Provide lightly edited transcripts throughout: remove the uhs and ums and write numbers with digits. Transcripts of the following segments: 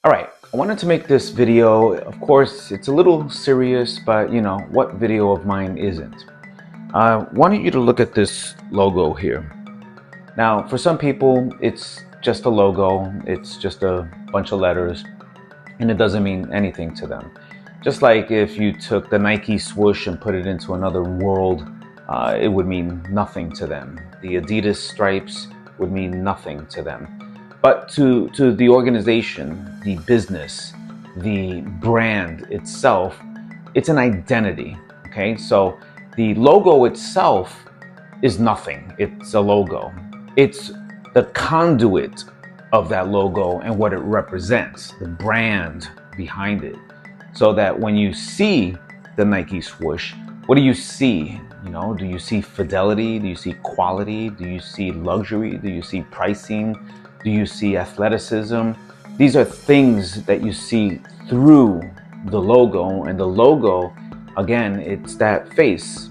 All right, I wanted to make this video. Of course, it's a little serious, but what video of mine isn't? I wanted you to look at this logo here. Now, for some people, it's just a logo, it's just a bunch of letters, and it doesn't mean anything to them. Just like if you took the Nike swoosh and put it into another world, it would mean nothing to them. The Adidas stripes would mean nothing to them. But to the organization, the business, the brand itself, it's an identity. Okay, so the logo itself is nothing. It's a logo. It's the conduit of that logo and what it represents, the brand behind it. So that when you see the Nike swoosh, what do you see? Do you see fidelity? Do you see quality? Do you see luxury? Do you see pricing? Do you see athleticism? These are things that you see through the logo, and the logo, again, it's that face,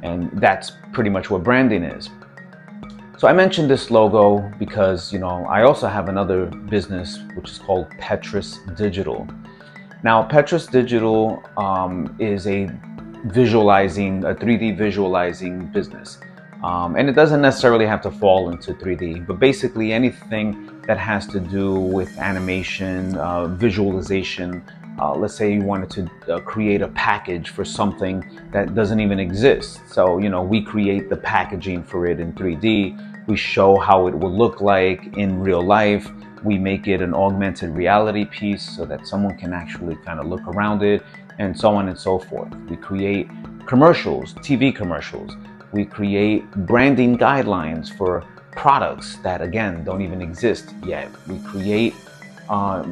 and that's pretty much what branding is. So I mentioned this logo because, I also have another business which is called Petrus Digital. Now, Petrus Digital is a 3D visualizing business. And it doesn't necessarily have to fall into 3D, but basically anything that has to do with animation, visualization. Let's say you wanted to create a package for something that doesn't even exist. So, we create the packaging for it in 3D. We show how it will look like in real life. We make it an augmented reality piece so that someone can actually kind of look around it, and so on and so forth. We create commercials, TV commercials. We create branding guidelines for products that, again, don't even exist yet. We create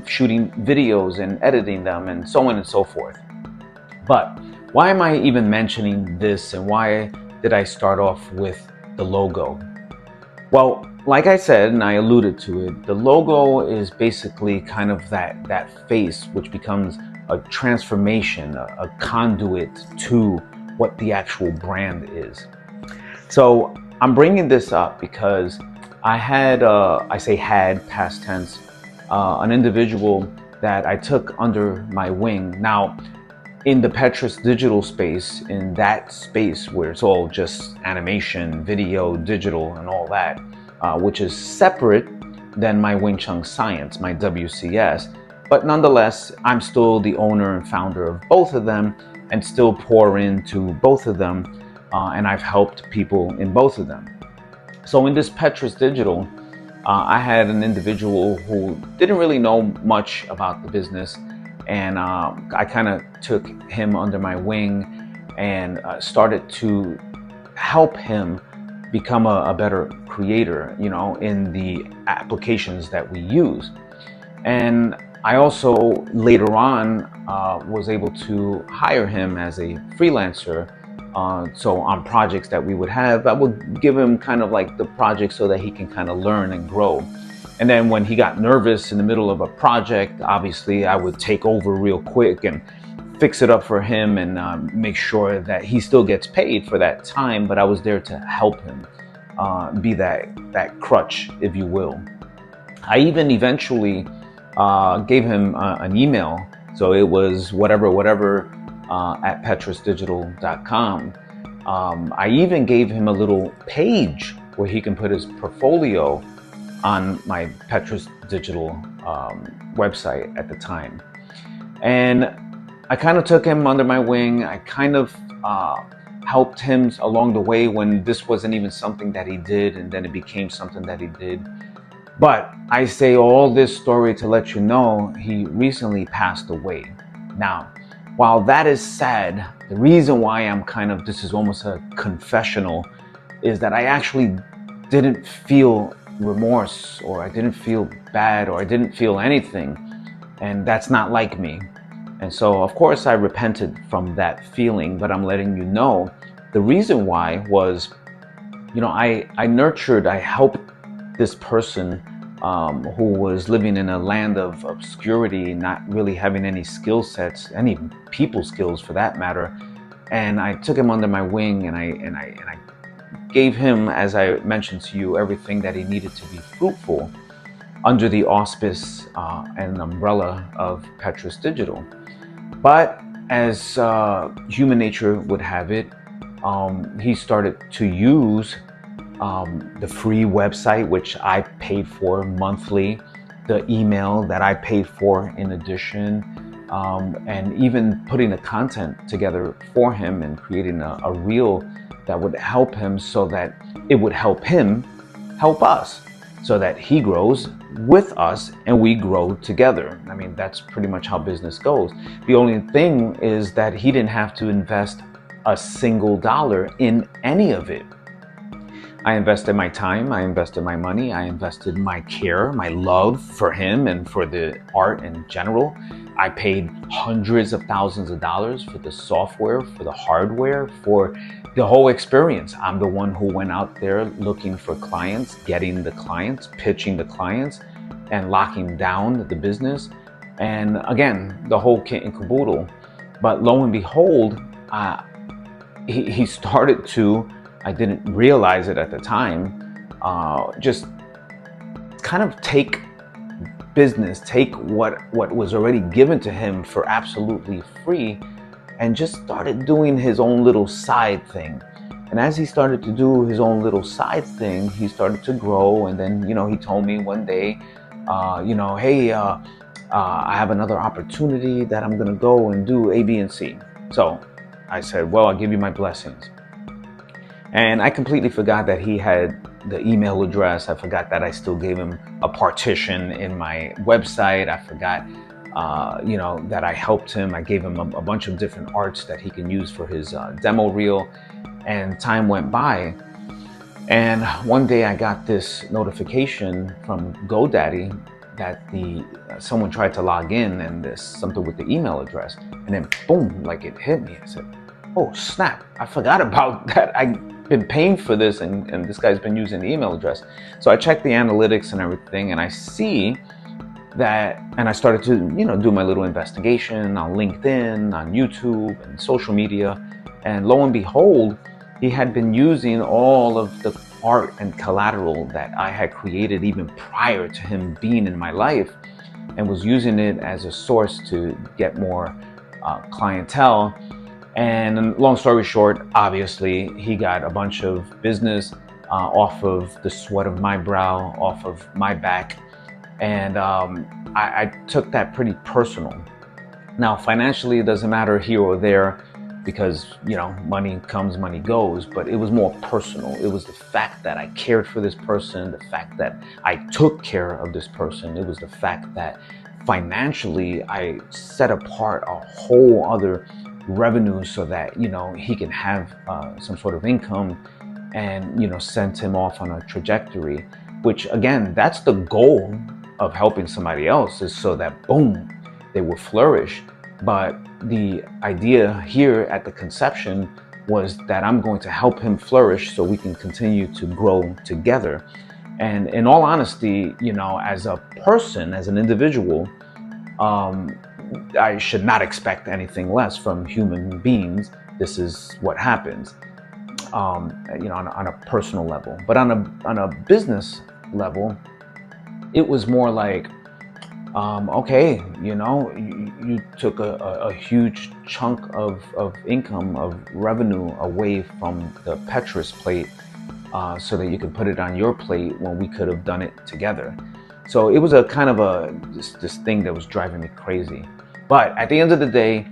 shooting videos and editing them, and so on and so forth. But why am I even mentioning this, and why did I start off with the logo? Well, like I said, and I alluded to it, the logo is basically kind of that face which becomes a transformation, a conduit to what the actual brand is. So I'm bringing this up because I had, I say had, past tense, an individual that I took under my wing. Now, in the Petrus Digital space, in that space where it's all just animation, video, digital, and all that, which is separate than my Wing Chun Science, my WCS. But nonetheless, I'm still the owner and founder of both of them and still pour into both of them. And I've helped people in both of them. So in this Petrus Digital, I had an individual who didn't really know much about the business, and I kind of took him under my wing and started to help him become a better creator, in the applications that we use. And I also later on was able to hire him as a freelancer. So on projects that we would have, I would give him kind of like the project so that he can kind of learn and grow. And then when he got nervous in the middle of a project, obviously I would take over real quick and fix it up for him and make sure that he still gets paid for that time, but I was there to help him be that crutch, if you will. I even eventually gave him an email. So it was whatever at petrusdigital.com. I even gave him a little page where he can put his portfolio on my Petrus Digital website at the time. And I kind of took him under my wing. I kind of helped him along the way when this wasn't even something that he did, and then it became something that he did. But I say all this story to let you know he recently passed away. Now, while that is sad, the reason why I'm this is almost a confessional, is that I actually didn't feel remorse, or I didn't feel bad, or I didn't feel anything. And that's not like me. And so, of course, I repented from that feeling, but I'm letting you know the reason why was, I helped this person who was living in a land of obscurity, not really having any skill sets, any people skills for that matter. And I took him under my wing, and I gave him, as I mentioned to you, everything that he needed to be fruitful. under the auspice and umbrella of Petrus Digital. But as human nature would have it, he started to use the free website, which I paid for monthly, the email that I paid for in addition, and even putting the content together for him and creating a reel that would help him so that it would help him help us, so that he grows with us and we grow together. I mean, that's pretty much how business goes. The only thing is that he didn't have to invest a single dollar in any of it. I invested my time, I invested my money, I invested my care, my love for him and for the art in general. I paid hundreds of thousands of dollars for the software, for the hardware, for the whole experience. I'm the one who went out there looking for clients, getting the clients, pitching the clients, and locking down the business. And again, the whole kit and caboodle. But lo and behold, he started to, I didn't realize it at the time, just kind of take business, take what was already given to him for absolutely free, and just started doing his own little side thing. And as he started to do his own little side thing, he started to grow. And then, he told me one day, hey, I have another opportunity that I'm gonna go and do A, B, and C. So I said, well, I'll give you my blessings. And I completely forgot that he had the email address. I forgot that I still gave him a partition in my website. I forgot, that I helped him. I gave him a bunch of different arts that he can use for his demo reel. And time went by. And one day I got this notification from GoDaddy that someone tried to log in, and there's something with the email address. And then boom, like it hit me. I said, oh snap, I forgot about that. I've been paying for this, and this guy's been using the email address. So I checked the analytics and everything, and I see that, and I started to do my little investigation on LinkedIn, on YouTube, and social media. And lo and behold, he had been using all of the art and collateral that I had created even prior to him being in my life, and was using it as a source to get more clientele. And long story short, obviously, he got a bunch of business off of the sweat of my brow, off of my back. And I took that pretty personal. Now, financially, it doesn't matter here or there, because, money comes, money goes, but it was more personal. It was the fact that I cared for this person, the fact that I took care of this person. It was the fact that financially I set apart a whole other revenue so that, he can have some sort of income, and, send him off on a trajectory, which again, that's the goal of helping somebody else, is so that boom, they will flourish. But the idea here at the conception was that I'm going to help him flourish so we can continue to grow together. And in all honesty, as a person, as an individual, I should not expect anything less from human beings. This is what happens, on a personal level. But on a business level, it was more like, okay, you took a huge chunk of income, of revenue away from the Petrus plate, so that you could put it on your plate when we could have done it together. So it was a kind of this thing that was driving me crazy. But at the end of the day,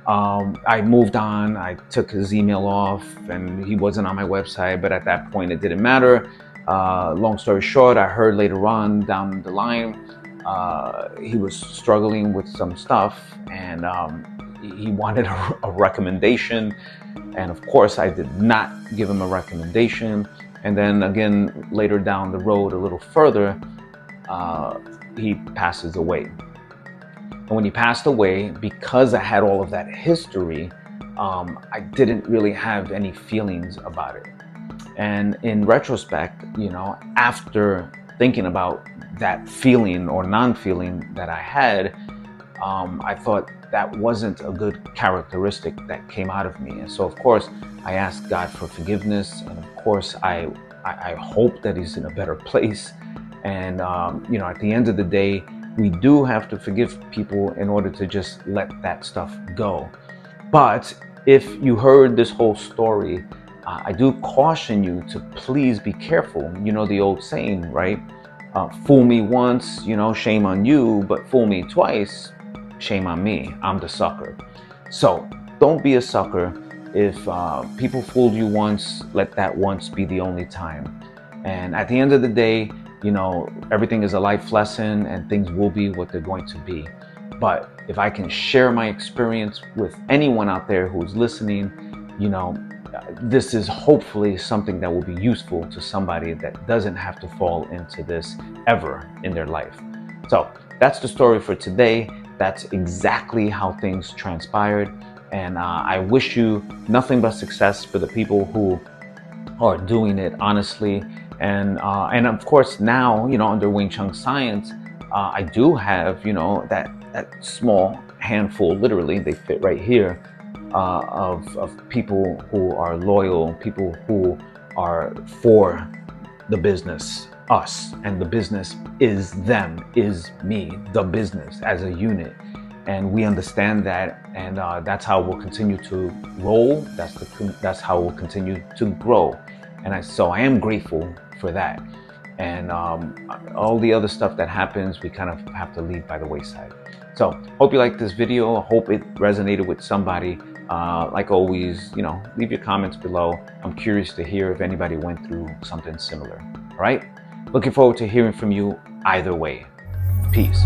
I moved on. I took his email off, and he wasn't on my website. But at that point, it didn't matter. Long story short, I heard later on down the line, he was struggling with some stuff, and he wanted a recommendation. And of course, I did not give him a recommendation. And then again, later down the road, a little further, he passes away. And when he passed away, because I had all of that history, I didn't really have any feelings about it. And in retrospect, after thinking about that feeling or non-feeling that I had, I thought that wasn't a good characteristic that came out of me. And so, of course, I asked God for forgiveness. And of course, I hope that he's in a better place. And at the end of the day, we do have to forgive people in order to just let that stuff go. But if you heard this whole story, I do caution you to please be careful. You know the old saying, right? Fool me once, shame on you, but fool me twice, shame on me. I'm the sucker. So don't be a sucker. If people fooled you once, let that once be the only time. And at the end of the day, everything is a life lesson and things will be what they're going to be. But if I can share my experience with anyone out there who's listening, this is hopefully something that will be useful to somebody that doesn't have to fall into this ever in their life. So that's the story for today. That's exactly how things transpired. And I wish you nothing but success for the people who are doing it honestly. And of course now, under Wing Chun Science, I do have, that small handful, literally, they fit right here, of people who are loyal, people who are for the business, us, and the business is them, is me, the business as a unit. And we understand that, and that's how we'll continue to roll. That's how we'll continue to grow. And so I am grateful for that. And all the other stuff that happens, we kind of have to leave by the wayside. So hope you liked this video. Hope it resonated with somebody. Like always, leave your comments below. I'm curious to hear if anybody went through something similar. All right? Looking forward to hearing from you either way. Peace.